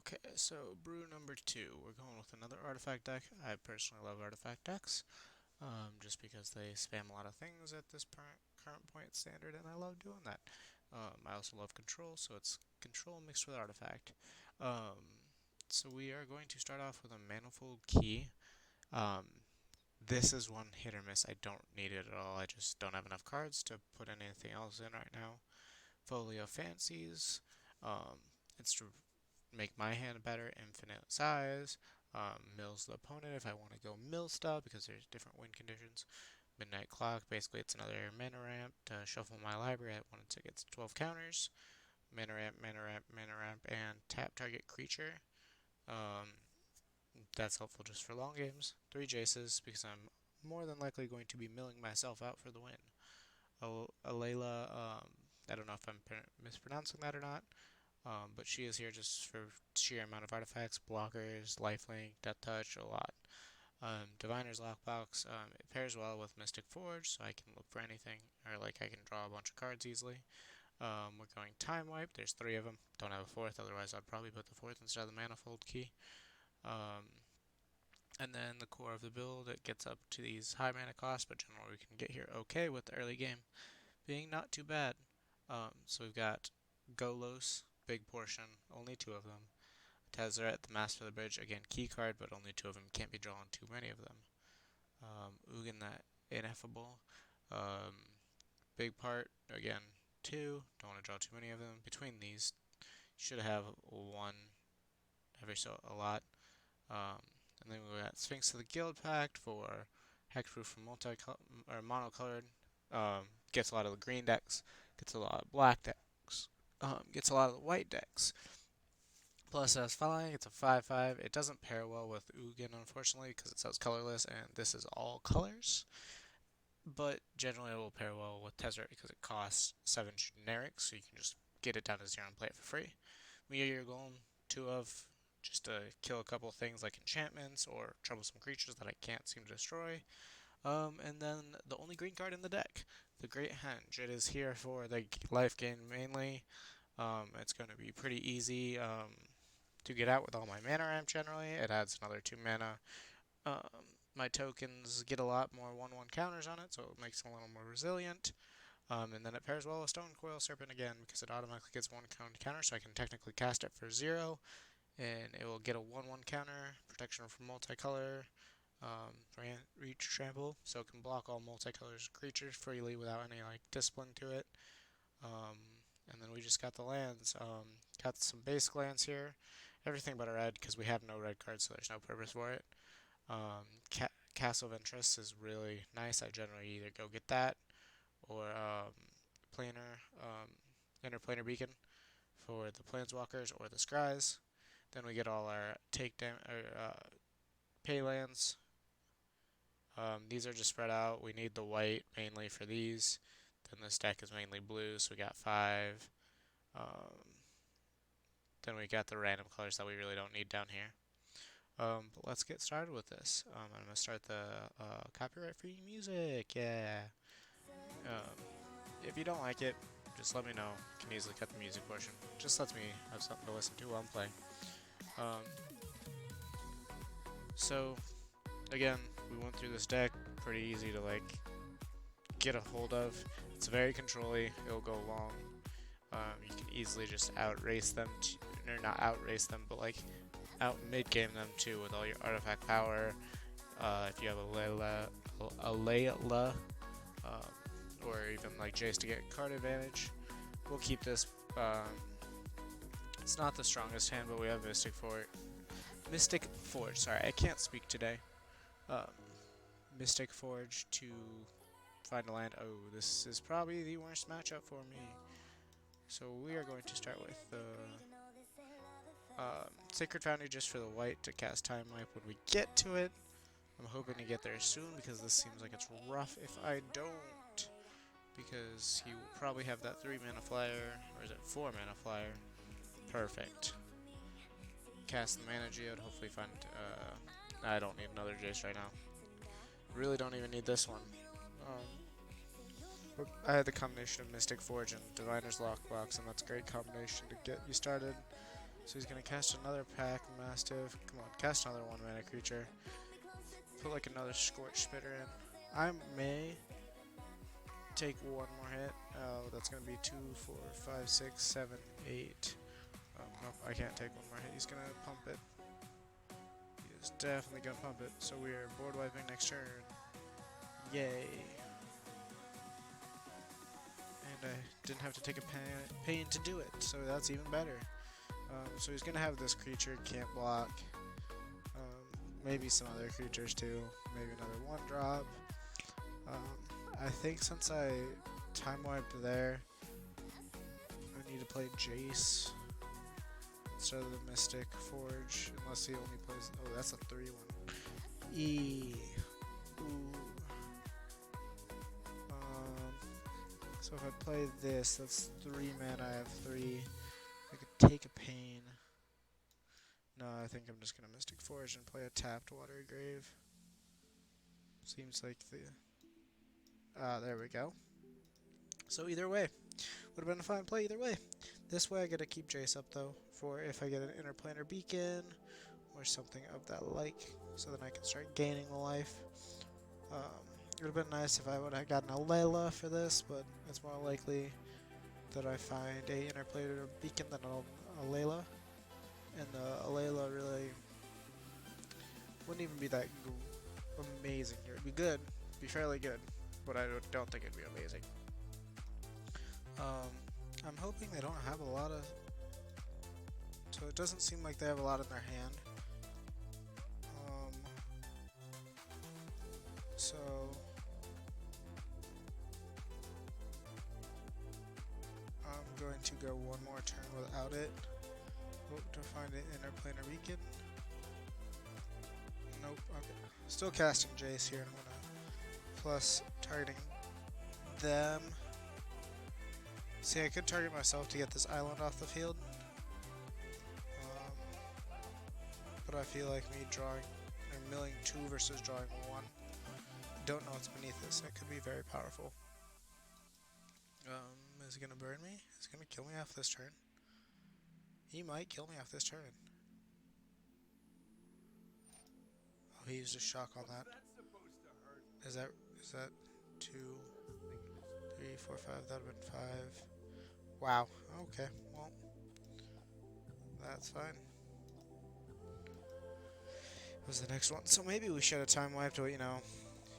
Okay, so brew number 2. We're going with another artifact deck. I personally love artifact decks, just because they spam a lot of things at this current point standard, and I love doing that. I also love control, so it's control mixed with artifact. Um, so we are going to start off with a manifold key. Um, this is one hit or miss. I don't need it at all. I just don't have enough cards to put anything else in right now. Folio Fancies. Um, it's to make my hand better, infinite size. Mills the opponent if I want to go mill style because there's different win conditions. Midnight Clock, basically it's another mana ramp to shuffle my library at once it gets 12 counters. Mana ramp, mana ramp, mana ramp, and tap target creature. Um, that's helpful just for long games. 3 Jaces because I'm more than likely going to be milling myself out for the win. Alayla, I don't know if I'm mispronouncing that or not. But she is here just for sheer amount of artifacts, blockers, lifelink, death touch, a lot. Diviner's Lockbox, it pairs well with Mystic Forge, so I can look for anything, or like I can draw a bunch of cards easily. We're going Time Wipe, there's 3 of them, don't have a 4th, otherwise I'd probably put the 4th instead of the Manifold Key. And then the core of the build, it gets up to these high mana costs, but generally we can get here okay with the early game being not too bad. So we've got Golos, big portion, only 2 of them. Tezzeret, the Master of the Bridge, again, key card, but only 2 of them. Can't be drawn too many of them. Ugin, that Ineffable. Um, big part, again, 2. Don't want to draw too many of them. Between these, you should have 1 every so a lot. And then we got Sphinx of the Guild Pact for hexproof from or monocolored. Gets a lot of the green decks, gets a lot of black decks, gets a lot of the white decks. Plus it has flying, it's a 5/5. It doesn't pair well with Ugin, unfortunately, because it says colorless, and this is all colors. But generally it will pair well with Tezzeret because it costs 7 generics, so you can just get it down to 0 and play it for free. Meteor Golem, 2 of, just to kill a couple things like enchantments or troublesome creatures that I can't seem to destroy. And then the only green card in the deck, the Great Henge. It is here for the life gain mainly. It's going to be pretty easy to get out with all my mana ramp generally. It adds another 2 mana. My tokens get a lot more 1/1 counters on it, so it makes it a little more resilient. And then it pairs well with Stone Coil Serpent again because it automatically gets 1 counter, so I can technically cast it for 0. And it will get a 1/1 counter, protection from multicolor, reach trample, so it can block all multicolor creatures freely without any like discipline to it. Um, and then we just got the lands. Got some basic lands here, everything but a red because we have no red cards, so there's no purpose for it. Castle of Interest is really nice. I generally either go get that or planar interplanar beacon for the planeswalkers or the scries. Then we get all our pay lands. These are just spread out. We need the white mainly for these. Then this deck is mainly blue, so we got 5. Um, then we got the random colors that we really don't need down here. But let's get started with this. I'm going to start the copyright-free music. Yeah. Um, if you don't like it, just let me know. I can easily cut the music portion. Just lets me have something to listen to while I'm playing. Um, so, again, we went through this deck. Pretty easy to like get a hold of. It's very controlly. It'll go long. You can easily just outrace them, or not outrace them, but like out mid-game them too with all your artifact power. If you have a Layla, or even like Jace to get card advantage, we'll keep this. It's not the strongest hand, but we have Mystic Forge. Sorry, I can't speak today. Um, Mystic Forge to find a land. Oh, this is probably the worst matchup for me. So we are going to start with the Sacred Foundry just for the white to cast Time Wipe when we get to it. I'm hoping to get there soon because this seems like it's rough if I don't. Because he will probably have that 3 mana flyer, or is it 4 mana flyer? Perfect. Cast the mana geode, hopefully find, I don't need another Jace right now. Really don't even need this one. I had the combination of Mystic Forge and Diviner's Lockbox, and that's a great combination to get you started. So he's gonna cast another Pack Mastiff. Come on, cast another 1 mana creature. Put like another Scorch Spitter in. I may take one more hit. Oh, that's gonna be 2, 4, 5, 6, 7, 8. Nope, I can't take one more hit. He's gonna pump it. He is definitely gonna pump it. So we are board wiping next turn. Yay. And I didn't have to take a pain to do it, so that's even better. So he's gonna have this creature, can't block. Maybe some other creatures too. Maybe another 1-drop. I think since I time wiped there, I need to play Jace instead of the Mystic Forge, unless he only plays. Oh, that's a 3-1. Ooh. So if I play this, that's 3 mana. I have 3. I could take a pain. No, I think I'm just gonna Mystic Forge and play a tapped Water Grave. Seems like the. There we go. So either way, would have been a fine play either way. This way I gotta keep Jace up though, for if I get an Interplanar Beacon or something of that like, so then I can start gaining the life. It would have been nice if I would have gotten a Layla for this, but it's more likely that I find a Interplanar Beacon than a Layla. And the Layla really wouldn't even be that amazing here. It'd be good, be fairly good, but I don't think it'd be amazing. I'm hoping they don't have a lot of. So it doesn't seem like they have a lot in their hand. So I'm going to go one more turn without it. Hope to find an Interplanar Beacon. Nope. Okay. Still casting Jace here, and I'm gonna plus targeting them. See, I could target myself to get this island off the field, but I feel like me drawing or milling 2 versus drawing 1. Don't know what's beneath this. It could be very powerful. Is he gonna burn me? Is he gonna kill me off this turn? He might kill me off this turn. Oh, he used a shock on that. Is that 2, 3, 4, 5? That would have been 5. Wow. Okay. Well, that's fine. Was the next one. So maybe we should have time wiped to,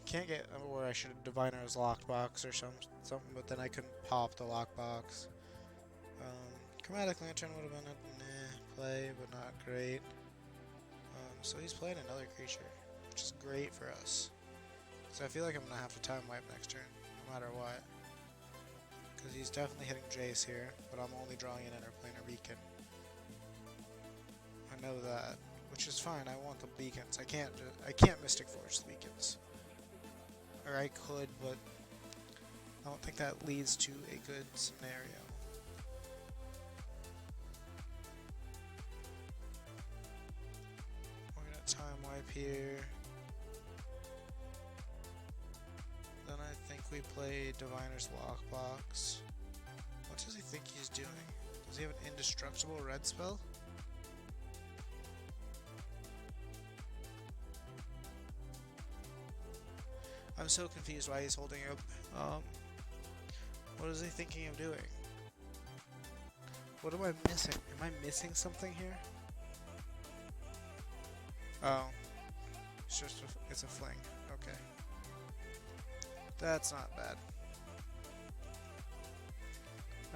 can't get, or I should have Diviner's Lockbox or something, but then I couldn't pop the Lockbox. Chromatic Lantern would have been a play, but not great. So he's playing another creature, which is great for us. So I feel like I'm going to have to time wipe next turn, no matter what. Because he's definitely hitting Jace here, but I'm only drawing an Interplanar Beacon. I know that, which is fine. I want the beacons. I can't Mystic Forge the beacons. Or I could, but I don't think that leads to a good scenario. We're gonna time wipe here. Then I think we play Diviner's Lockbox. What does he think he's doing? Does he have an indestructible red spell? I'm so confused why he's holding up. What is he thinking of doing? What am I missing? Am I missing something here? Oh. It's a fling. Okay. That's not bad.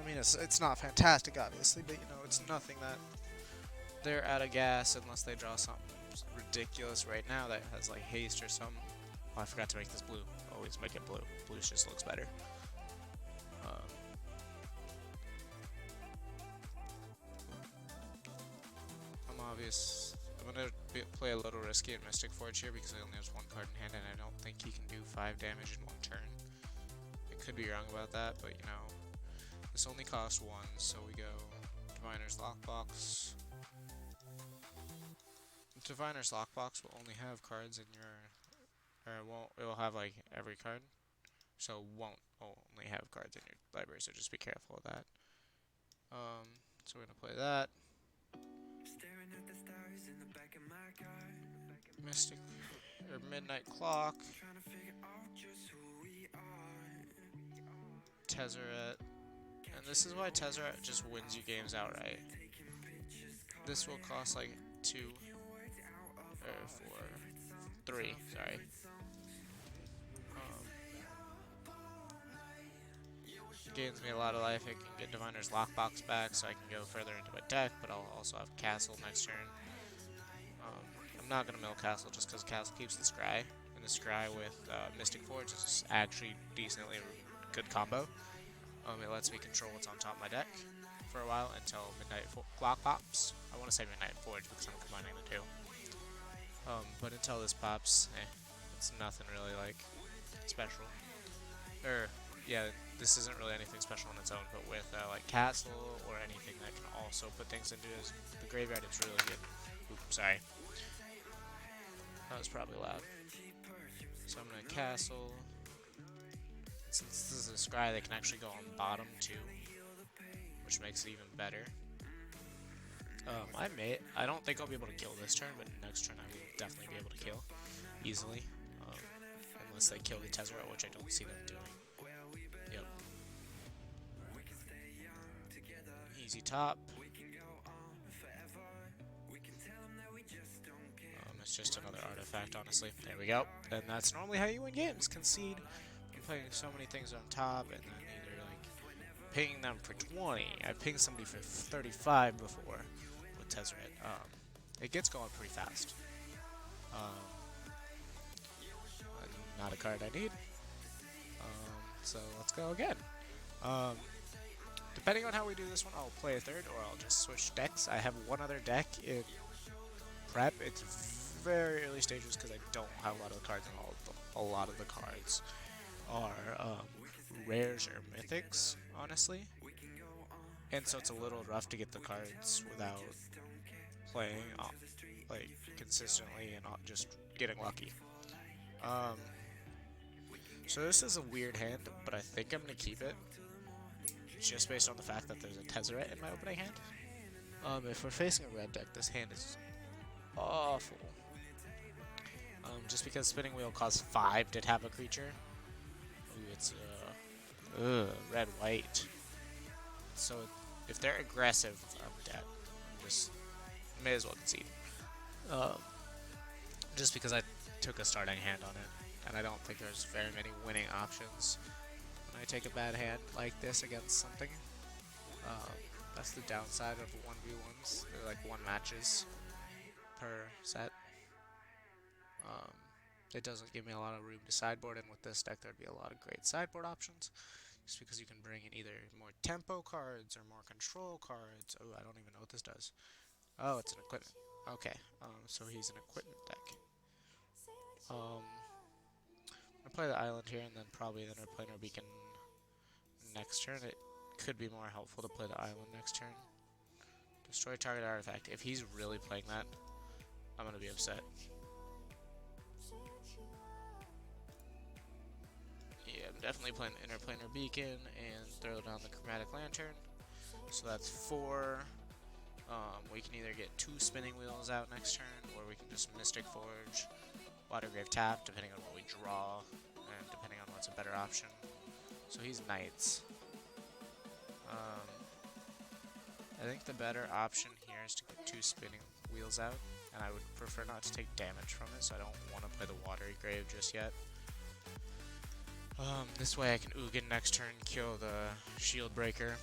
I mean, it's not fantastic, obviously, but it's nothing that they're out of gas unless they draw something ridiculous right now that has like haste or something. Oh, I forgot to make this blue. Always make it blue. Blue just looks better. I'm gonna play a little risky at Mystic Forge here because he only has 1 card in hand, and I don't think he can do 5 damage in 1 turn. I could be wrong about that, but this only costs 1, so we go Diviner's Lockbox. Diviner's Lockbox will only have cards in your, or it will have like every card, so won't only have cards in your library. So just be careful of that. So we're gonna play that. Mystic or Midnight Clock, Tezzeret, and this is why Tezzeret just wins you games outright. This will cost like 3. Sorry. Gains me a lot of life. I can get Diviner's Lockbox back, so I can go further into my deck, but I'll also have Castle next turn. I'm not going to mill Castle just because Castle keeps the Scry, and the Scry with Mystic Forge is actually decently good combo. It lets me control what's on top of my deck for a while until Midnight Clock pops. I want to say Midnight Forge because I'm combining the two. But until this pops, it's nothing really like special. Yeah, this isn't really anything special on its own, but with like Castle or anything that can also put things into the graveyard, it's really good. Oops, sorry. That was probably loud. So I'm gonna Castle. Since this is a Scry, they can actually go on bottom too, which makes it even better. I don't think I'll be able to kill this turn, but next turn I will definitely be able to kill easily, unless they kill the Tezzeret, which I don't see them doing. Yep. Easy top. It's just another artifact, honestly. There we go. And that's normally how you win games. Concede. I'm playing so many things on top, and then either like pinging them for 20. I pinged somebody for 35 before with Tezzeret. It gets going pretty fast. Not a card I need. So let's go again. Depending on how we do this one, I'll play a third, or I'll just switch decks. I have one other deck in prep. It's very early stages because I don't have a lot of the cards, and a lot of the cards are rares or mythics, honestly. And so it's a little rough to get the cards without playing like consistently and not just getting lucky. So this is a weird hand, but I think I'm gonna keep it just based on the fact that there's a Tezzeret in my opening hand. If we're facing a red deck, this hand is awful. Just because Spinning Wheel costs 5 to tap a creature. Ooh, it's red-white. So if they're aggressive, I'm dead. May as well concede. Just because I took a starting hand on it, and I don't think there's very many winning options when I take a bad hand like this against something. That's the downside of 1v1s. They're like 1 matches per set. It doesn't give me a lot of room to sideboard, and with this deck there'd be a lot of great sideboard options, just because you can bring in either more tempo cards or more control cards. Oh, I don't even know what this does. Oh, it's an equipment. Okay, so he's an equipment deck. I'll play the island here, and then probably the Interplanar Beacon next turn. It could be more helpful to play the island next turn. Destroy target artifact. If he's really playing that, I'm gonna be upset. Yeah, I'm definitely playing Interplanar Beacon and throw down the Chromatic Lantern. So that's 4. We can either get 2 Spinning Wheels out next turn, or we can just Mystic Forge, Watergrave tap, depending on what we draw, and depending on what's a better option. So he's Knights. I think the better option here is to get 2 Spinning Wheels out, and I would prefer not to take damage from it, so I don't want to play the Watery Grave just yet. This way I can Ugin next turn, kill the Shield Breaker.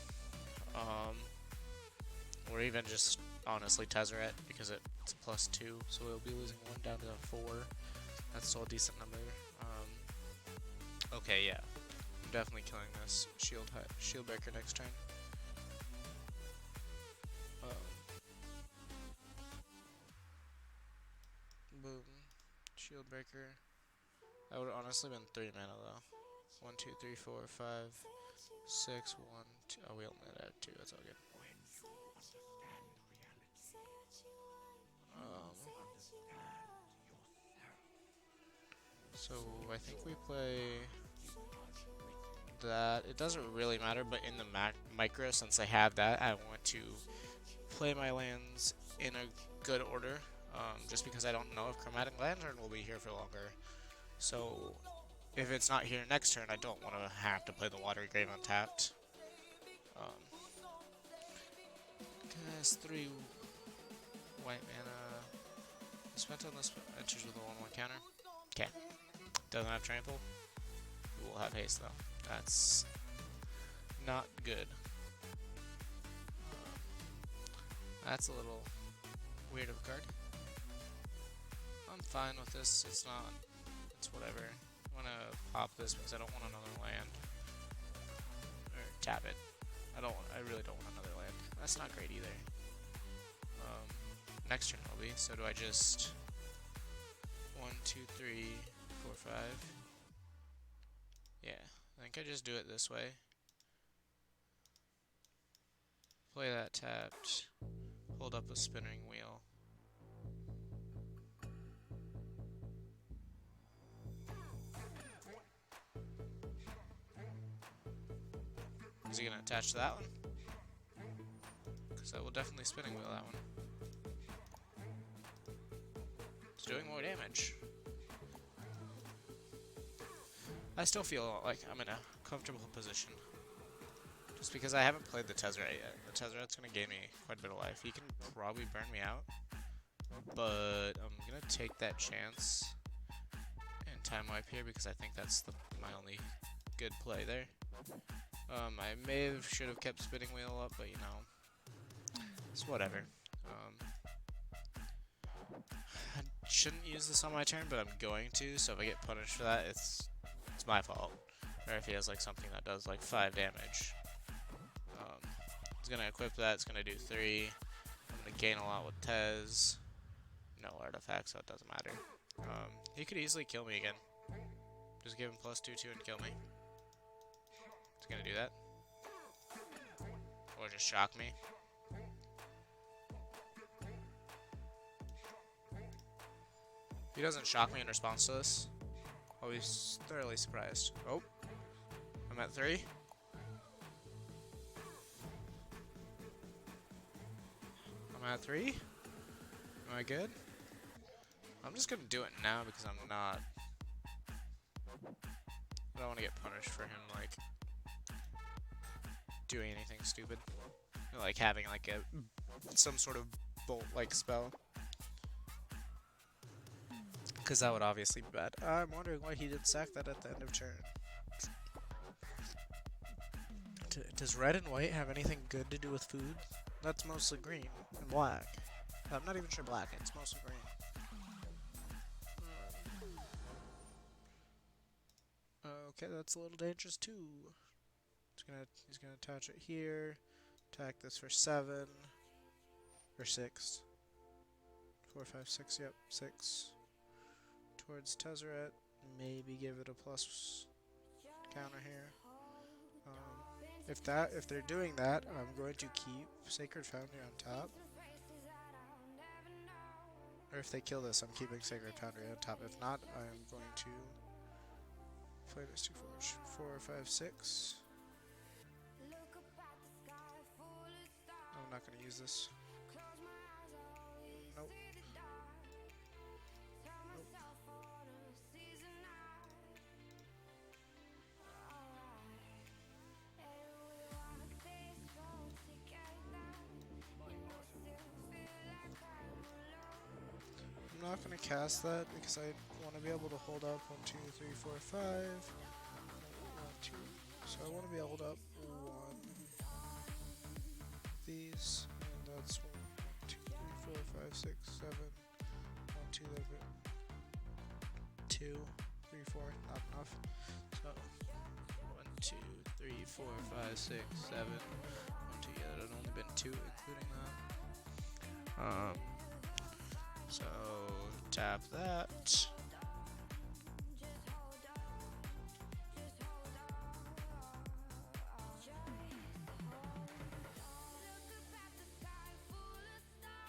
Or even just, honestly, Tezzeret, because it's a +2, so we'll be losing 1 down to 4. That's still a decent number. Okay, yeah. I'm definitely killing this Shield Breaker next turn. Boom. Shield Breaker. That would have honestly been 3 mana, though. 1, 2, 3, 4, 5, 6, 1, 2. Oh, we only had 2. That's all good. So I think we play that. It doesn't really matter, but in the micro, since I have that, I want to play my lands in a good order, just because I don't know if Chromatic Lantern will be here for longer. So if it's not here next turn, I don't want to have to play the Water Grave untapped. Cast 3 white mana. Spent on this enters with a 1/1 counter. Okay. Doesn't have trample. We will have haste though. That's not good. That's a little weird of a card. I'm fine with this. It's not. It's whatever. I'm gonna pop this because I don't want another land. Or tap it. I really don't want another land. That's not great either. Next turn will be. So do I just 1, 2, 3, 4, 5? Yeah, I think I just do it this way. Play that tapped. Hold up a spinning wheel. Is he gonna attach to that one? Because I will definitely spinning wheel that one. It's doing more damage. I still feel like I'm in a comfortable position. Just because I haven't played the Tezzeret yet. The Tezzeret's gonna gain me quite a bit of life. He can probably burn me out. But I'm gonna take that chance and time wipe here because I think that's my only good play there. I should have kept spinning wheel up, but you know, it's whatever. I shouldn't use this on my turn, but I'm going to. So if I get punished for that, it's my fault. Or if he has like something that does like 5 damage, he's gonna equip that. It's gonna do 3. I'm gonna gain a lot with Tez. No artifacts, so it doesn't matter. He could easily kill me again. Just give him +2/2 and kill me. He's gonna do that. Or just shock me. If he doesn't shock me in response to this, I'll be thoroughly surprised. Oh, I'm at 3. I'm at 3. Am I good? I'm just gonna do it now because I'm not. I don't want to get punished for him like doing anything stupid, like having like some sort of bolt like spell, because that would obviously be bad. I'm wondering why he didn't sack that at the end of turn. Does red and white have anything good to do with food? That's mostly green and black. I'm not even sure black. It's mostly green. Okay, that's a little dangerous too. He's gonna attach it here. Attack this for 7 or 6. 4, 5, 6. Yep, 6. Towards Tezzeret. Maybe give it a plus counter here. If they're doing that, I'm going to keep Sacred Foundry on top. Or if they kill this, I'm keeping Sacred Foundry on top. If not, I'm going to play this 2 forge. 4, 5, 6. I'm not going to use this. Nope. Nope. I'm not going to cast that because I want to be able to hold up 1, 2, 3, 4, 5. 1, 2. So I want to be able to up 1 these, and that's 1, 2, 3, 4, 5, 6, 7. 1, 2, 2, 3, 4. Not enough. So 1, 2, 3, 4, 5, 6, 7. 1, 2. Yeah, that had only been 2, including that. So tap that.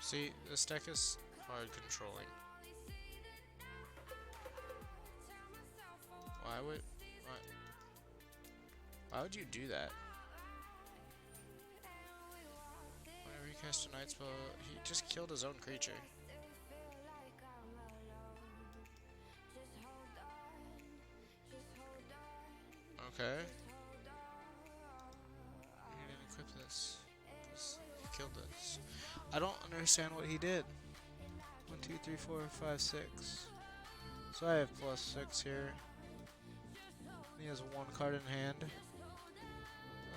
See, this deck is hard controlling. Why would you do that? Whenever you Cast a night spell. He just killed his own creature. Okay. He didn't equip this. He killed this. I don't understand what he did. 1, 2, 3, 4, 5, 6. So I have +6 here. He has one card in hand.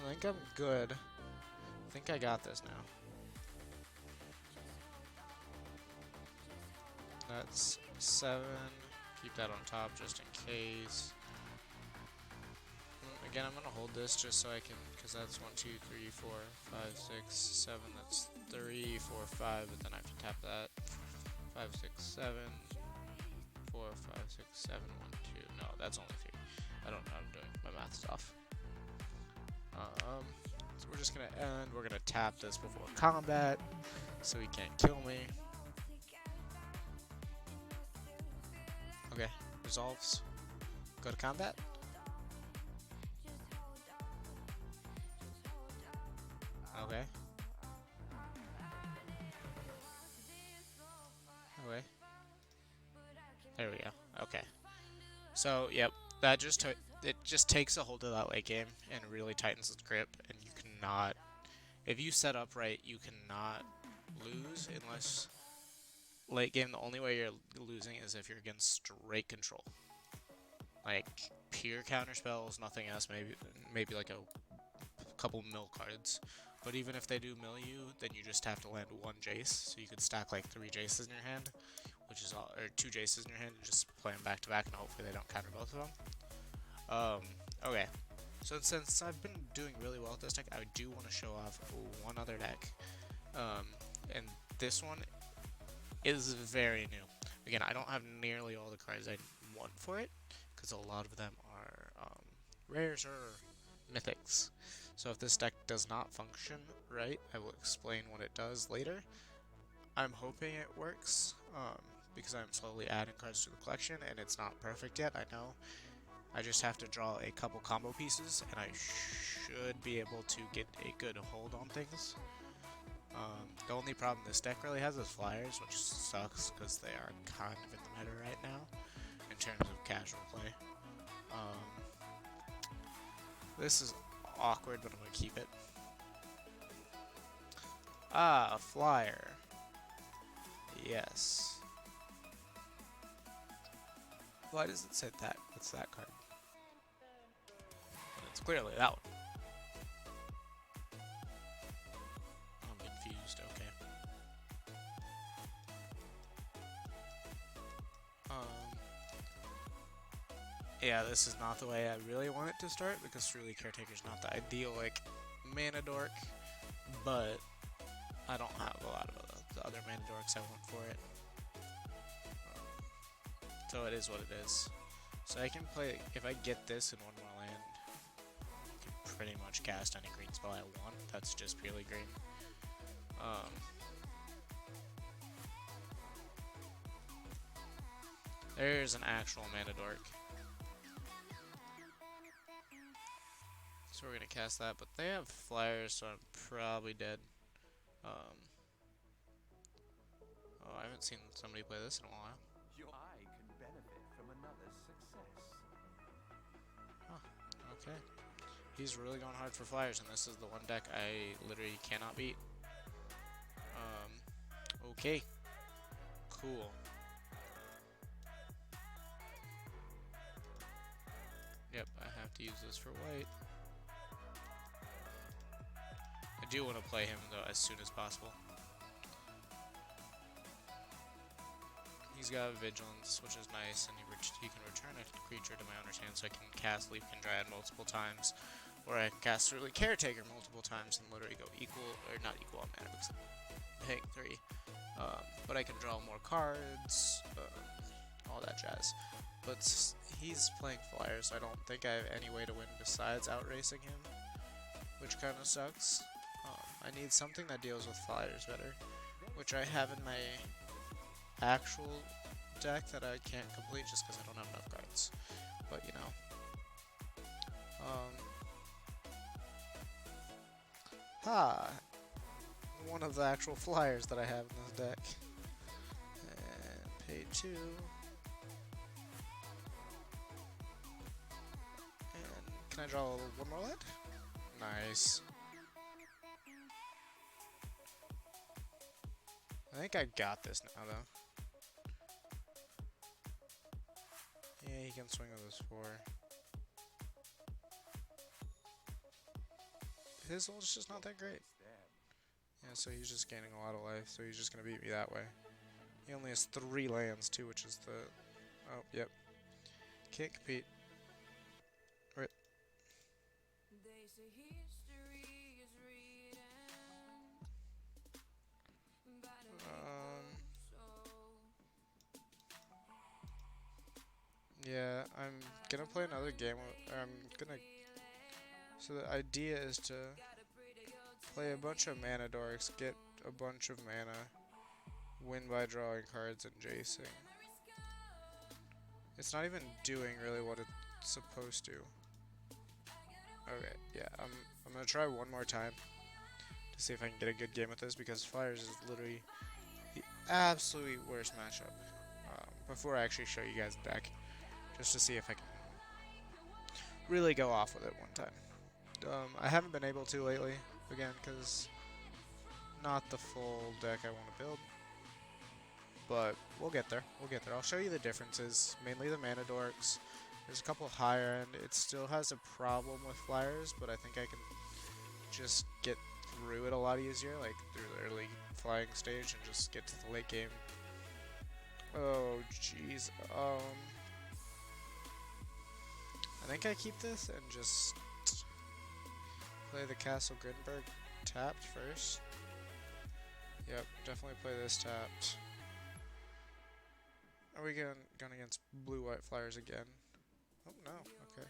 I think I'm good. I think I got this now. That's 7. Keep that on top just in case. Again, I'm gonna hold this just so I can, because that's 1, 2, 3, 4, 5, 6, 7. That's 3, 4, 5, but then I have to tap that. 5, 6, 7. 4, 5, 6, 7, 1, 2. No, that's only 3. I don't know what I'm doing. My math's off. So we're just gonna end. We're gonna tap this before combat, so he can't kill me. Okay, resolves. Go to combat. Okay. Okay. There we go. Okay. So, yep, that just it just takes a hold of that late game and really tightens its grip, and you cannot, if you set up right, you cannot lose unless late game. The only way you're losing is if you're against straight control, like pure counter spells, nothing else. Maybe like a couple mill cards. But even if they do mill you, then you just have to land one Jace, so you could stack like 3 Jaces in your hand, which is all, or 2 Jaces in your hand, and just play them back to back, and hopefully they don't counter both of them. Okay. So since I've been doing really well with this deck, I do want to show off one other deck, and this one is very new. Again, I don't have nearly all the cards I want for it, because a lot of them are rares or mythics. So if this deck does not function right, I will explain what it does later. I'm hoping it works, because I'm slowly adding cards to the collection, and it's not perfect yet, I know. I just have to draw a couple combo pieces, and I should be able to get a good hold on things. The only problem this deck really has is flyers, which sucks, because they are kind of in the meta right now, in terms of casual play. This is awkward, but I'm going to keep it. Ah, a flyer. Yes. Why does it say that? What's that card? But it's clearly that one. I'm confused, okay. Yeah, this is not the way I really want it to start, because truly Caretaker's not the ideal, like, mana dork, but I don't have a lot of the other mana dorks I want for it. So it is what it is. So I can play, if I get this in one more land, I can pretty much cast any green spell I want. That's just purely green. There's an actual mana dork. So we're gonna cast that, but they have flyers, so I'm probably dead. Oh, I haven't seen somebody play this in a while. I can benefit from another's success. Huh, okay. He's really going hard for flyers, and this is the one deck I literally cannot beat. Okay. Cool. Yep, I have to use this for white. I do want to play him, though, as soon as possible. He's got Vigilance, which is nice, and he can return a creature to my owner's hand, so I can cast Leafkin Dryad multiple times, or I can cast Cerulean Caretaker multiple times and literally go equal, or not equal on mana, because I'm paying 3. But I can draw more cards, all that jazz. But he's playing flyers, so I don't think I have any way to win besides outracing him, which kind of sucks. I need something that deals with flyers better, which I have in my actual deck that I can't complete just because I don't have enough cards. But you know. one of the actual flyers that I have in this deck. And pay 2. And can I draw one more land? Nice. I think I got this now, though. Yeah, he can swing with his 4. His ult's just not that great. Yeah, so he's just gaining a lot of life, so he's just gonna beat me that way. He only has 3 lands, too, which is the... Oh, yep. Can't compete. Right. Yeah, I'm gonna play another game. I'm gonna... So the idea is to play a bunch of mana dorks, get a bunch of mana, win by drawing cards and jacing. It's not even doing really what it's supposed to. Okay, yeah, I'm gonna try one more time to see if I can get a good game with this, because Flyers is literally the absolute worst matchup. Before I actually show you guys the deck, just to see if I can really go off with it one time. I haven't been able to lately, again, because not the full deck I want to build. But we'll get there. We'll get there. I'll show you the differences, mainly the mana dorks. There's a couple higher end. It still has a problem with Flyers, but I think I can just get through it a lot easier, like through the early flying stage, and just get to the late game. Oh, jeez. I think I keep this and just play the Castle Grinberg tapped first. Yep, definitely play this tapped. Are we going against blue-white Flyers again? Oh, no. Okay.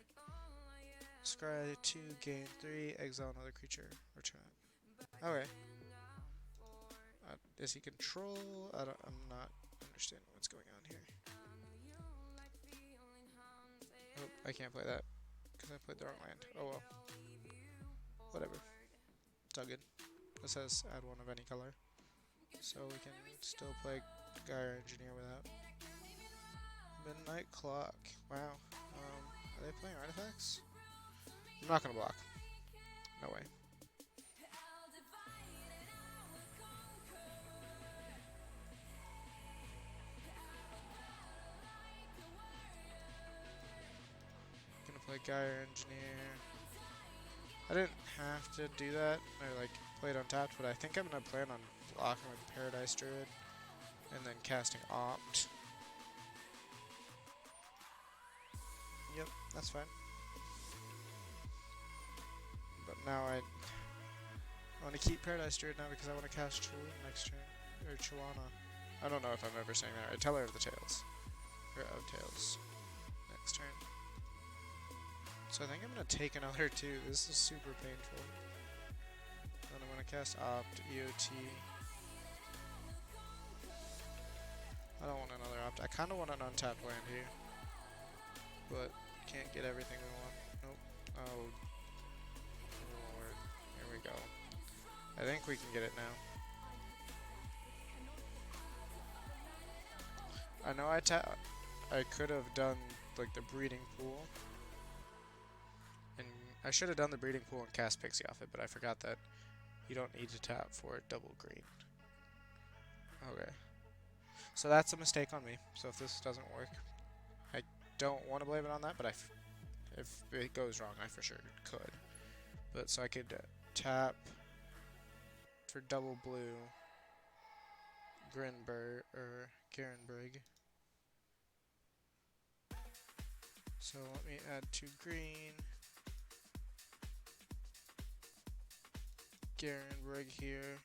Scry 2, gain 3, exile another creature, or tap. Okay. Is he control? I'm not understanding what's going on here. Oh, I can't play that because I played the wrong land. Oh well. Whatever. It's all good. This says add 1 of any color. So we can still play Gyre Engineer without. Midnight Clock. Wow. Are they playing artifacts? I'm not gonna block. No way. Gonna play Gyre Engineer. I didn't have to do that, or like play it untapped, but I think I'm gonna plan on blocking with Paradise Druid and then casting Opt. Yep, that's fine. But now I want to keep Paradise Druid now because I want to cast Chaloon next turn. Or Chalana. I don't know if I'm ever saying that right. Teller of the Tails. Or of Tails. Next turn. So I think I'm going to take another 2. This is super painful. Then I'm going to cast Opt, EOT. I don't want another Opt. I kind of want an untapped land here. But can't get everything we want. Nope. Oh. Lord. Here we go. I think we can get it now. I know I could have done like the breeding pool. And I should have done the breeding pool and cast Pixie off it, but I forgot that you don't need to tap for double green. Okay. So that's a mistake on me. So if this doesn't work, I don't want to blame it on that, but if it goes wrong, I for sure could. But so I could tap for double blue Grinberg or Garenbrig. So let me add 2 green. Garenbrig here.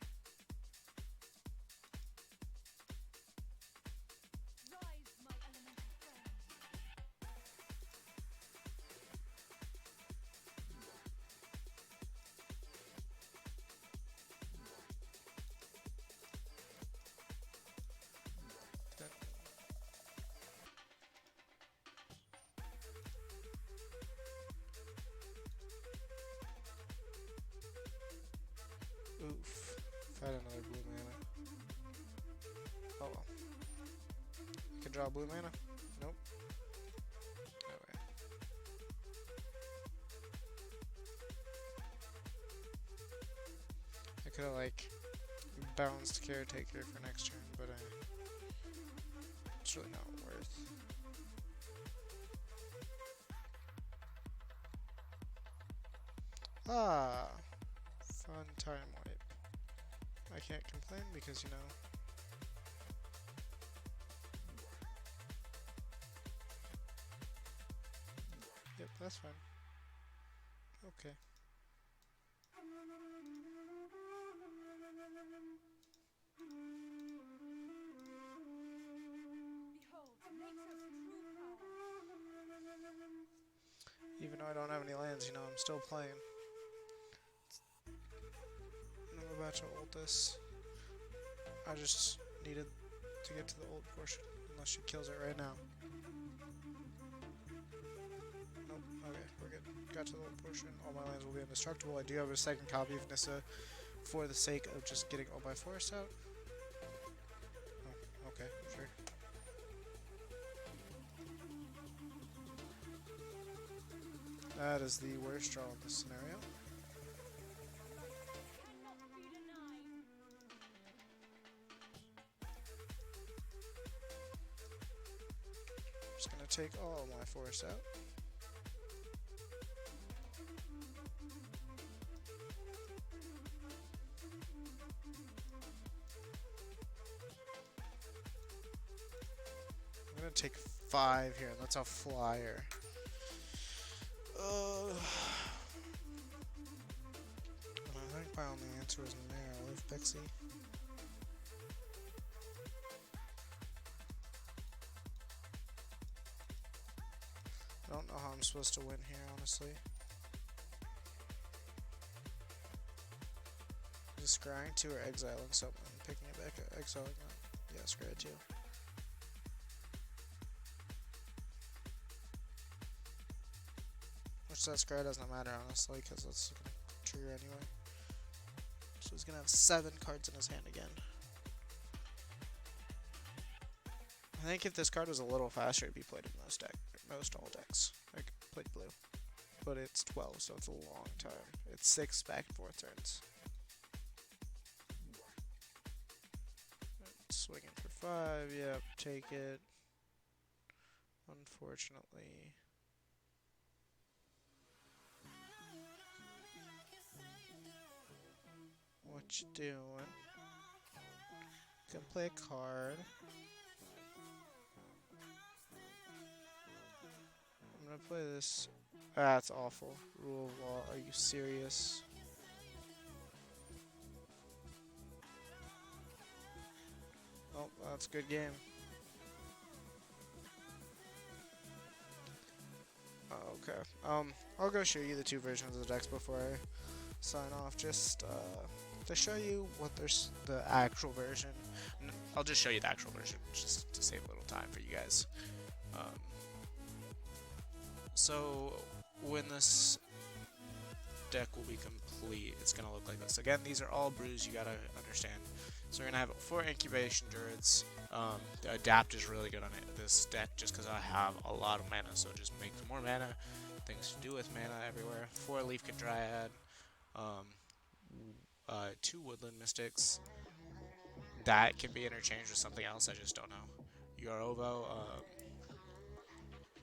Oof. can draw blue mana. Nope. No way. I could have like balanced caretaker for next turn, but it's really not worth. Ah, fun time wipe. I can't complain because, you know, yep, that's fine. Okay. Even though I don't have any lands, you know, I'm still playing. And I'm about to ult this. I just needed to get to the ult portion, unless she kills it right now. Nope, okay, we're good. Got to the ult portion, all my lands will be indestructible. I do have a second copy of Nissa for the sake of just getting all my forests out. Oh, okay, sure. That is the worst draw in this scenario. Just gonna take all my forests out. I'm gonna take 5 here, and that's a flyer. I think my only answer is Narrow Leaf Pixie. I don't know how I'm supposed to win here, honestly. Just scrying 2 or exiling something, picking it back up, exiling it. Yeah, scry 2. Which that scry doesn't matter, honestly, because it's gonna trigger anyway. So he's gonna have 7 cards in his hand again. I think if this card was a little faster, it'd be played in most all decks. Like, played blue. But it's 12, so it's a long time. It's 6 back and forth turns. Swinging for 5, yep, take it. Unfortunately. What you doing? Can play a card. I'm gonna play this. That's awful. Rule of law. Are you serious? Oh, that's a good game. Okay. I'll go show you the 2 versions of the decks before I sign off. Just to show you what there's the actual version. I'll just show you the actual version, just to save a little time for you guys. So when this deck will be complete, it's gonna look like this. Again, these are all brews, you gotta understand. So we're gonna have 4 incubation druids. The adapt is really good on this deck just because I have a lot of mana, so just make more mana, things to do with mana everywhere. 4 Leafkin Dryad, 2 Woodland Mystics. That can be interchanged with something else, I just don't know. Yorovo,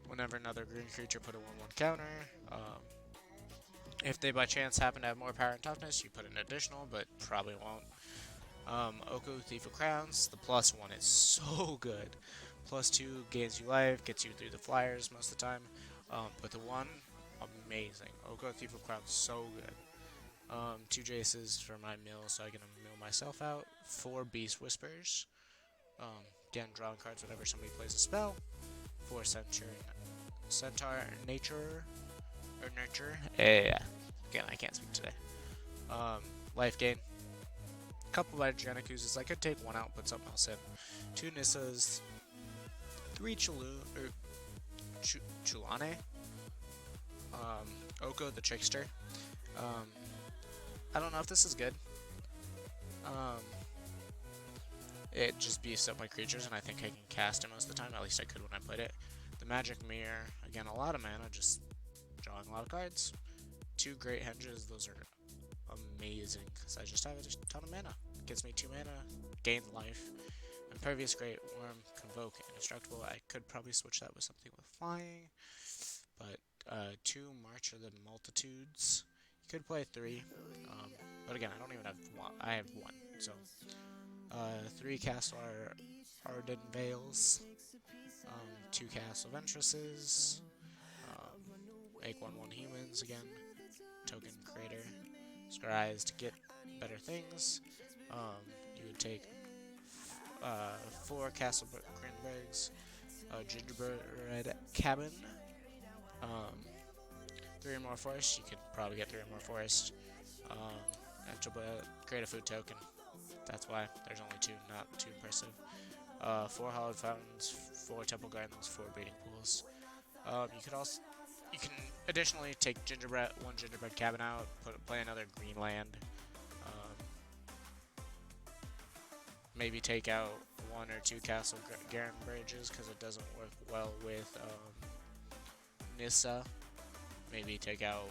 whenever another green creature put a 1/1 counter. If they by chance happen to have more power and toughness, you put an additional, but probably won't. Oko, Thief of Crowns, the +1 is so good. +2 gains you life, gets you through the flyers most of the time. But the 1, amazing. Oko, Thief of Crowns, so good. 2 Jaces for my mill, so I can mill myself out. 4 Beast Whispers. Again, drawing cards whenever somebody plays a spell. 4 Centaur Nature. Or Nurture. Yeah. Again, I can't speak today. Life gain. Couple of Genikuses. I could take 1 out and put something else in. 2 Nissas. 3 Chulane. Oko the Trickster. I don't know if this is good. it just beefs up my creatures, and I think I can cast it most of the time. At least I could when I played it. The Magic Mirror, again, a lot of mana, just drawing a lot of cards. Two Great Henges, those are amazing, because I just have a ton of mana. Gets me 2 mana, gains life. Impervious Great Worm, Convoke, Indestructible. I could probably switch that with something with flying, but 2 March of the Multitudes. You could play 3, but again, I don't even have one. I have 1, so 3 Castle Arden Vales, 2 Castle Ventresses, make 1/1 humans again, token creator, scries to get better things. You would take 4 Castle Greenbergs, Gingerbread Cabin, um, 3 or more forests. You could probably get 3 or more forests. And to create a food token. That's why there's only 2, not too impressive. 4 Hallowed Fountains, 4 Temple Gardens, 4 Breeding Pools. You can additionally take 1 Gingerbread Cabin out, play another green land. Maybe take out 1 or 2 Castle Garen Bridges because it doesn't work well with Nissa. Maybe take out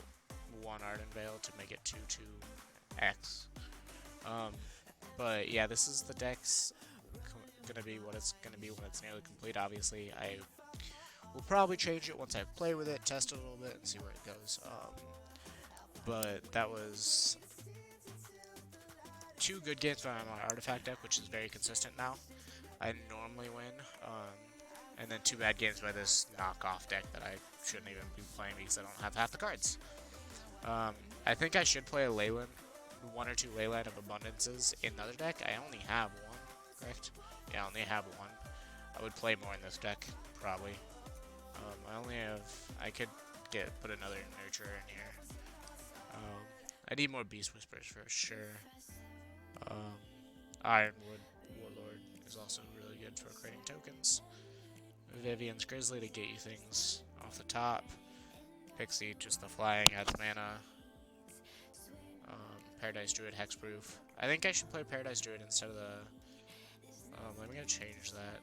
1 Ardenvale to make it 2/2X. But yeah, this is the deck's gonna be what it's gonna be when it's nearly complete. Obviously, I will probably change it once I play with it, test it a little bit, and see where it goes. But that was 2 good games by my artifact deck, which is very consistent now. I normally win, and then 2 bad games by this knockoff deck that I shouldn't even be playing because I don't have half the cards. I think I should play a Leyland, 1 or 2 Leyland of Abundances in another deck. I only have 1, correct? Yeah, I only have 1. I would play more in this deck, probably. I could put another Nurturer in here. I need more Beast Whispers for sure. Ironwood Warlord is also really good for creating tokens. Vivian's Grizzly to get you things off the top. Pixie, just the flying, adds mana. Paradise Druid, Hexproof. I think I should play Paradise Druid instead of the... I'm gonna change that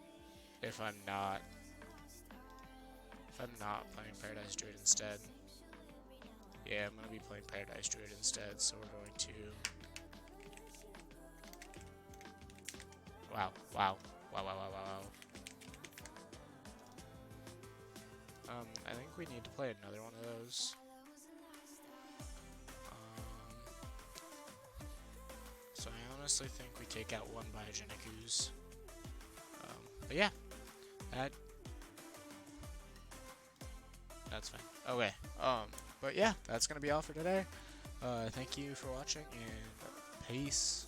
if I'm not playing Paradise Druid instead. Yeah, I'm gonna be playing Paradise Druid instead, so we're going to... Wow. I think we need to play another one of those. So I honestly think we take out 1 Biogenic's. But yeah, that's fine. Okay. But yeah, that's gonna be all for today. Thank you for watching, and peace.